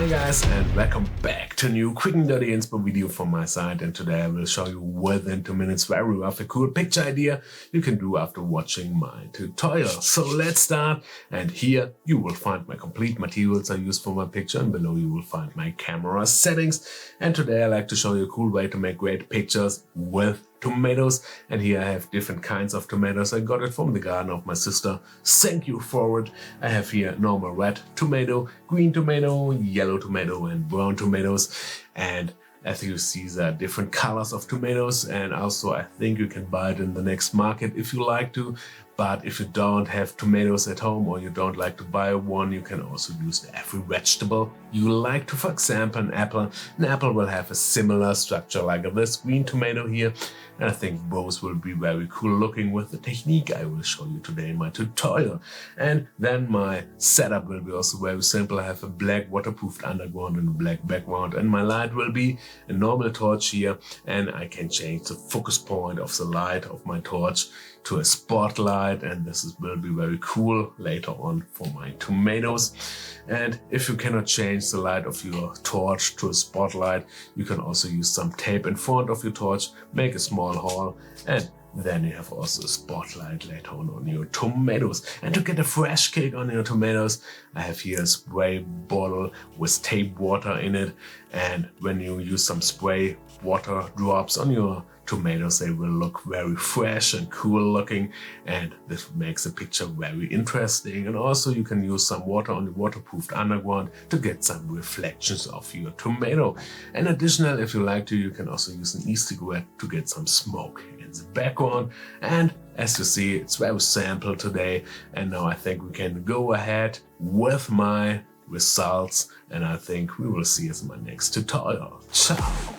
Hi guys, and welcome back to a new quick and dirty inspo video from my side. And today I will show you within 2 minutes very rough a cool picture idea you can do after watching my tutorial. So let's start, and here you will find my complete materials I use for my picture, and below you will find my camera settings. And today I like to show you a cool way to make great pictures with tomatoes. And here I have different kinds of tomatoes. I got it from the garden of my sister. Thank you for it. I have here normal red tomato, green tomato, yellow tomato and brown tomatoes. And as you see, there are different colors of tomatoes, and also I think you can buy it in the next market if you like to. But if you don't have tomatoes at home or you don't like to buy one, you can also use every vegetable you like to. For example, an apple. An apple will have a similar structure like this green tomato here. And I think both will be very cool looking with the technique I will show you today in my tutorial. And then my setup will be also very simple. I have a black waterproofed underground and a black background, and my light will be a normal torch here, and I can change the focus point of the light of my torch to a spotlight, and will be very cool later on for my tomatoes. And if you cannot change the light of your torch to a spotlight, you can also use some tape in front of your torch, make a small hole, and then you have also a spotlight later on your tomatoes. And to get a fresh kick on your tomatoes, I have here a spray bottle with tape water in it. And when you use some spray water drops on your tomatoes, they will look very fresh and cool looking, and this makes the picture very interesting. And also you can use some water on the waterproofed underground to get some reflections of your tomato. And additional, if you like to, you can also use an e-cigarette to get some smoke in the background. And as you see, it's very simple today. And now I think we can go ahead with my results, and I think we will see us in my next tutorial. Ciao!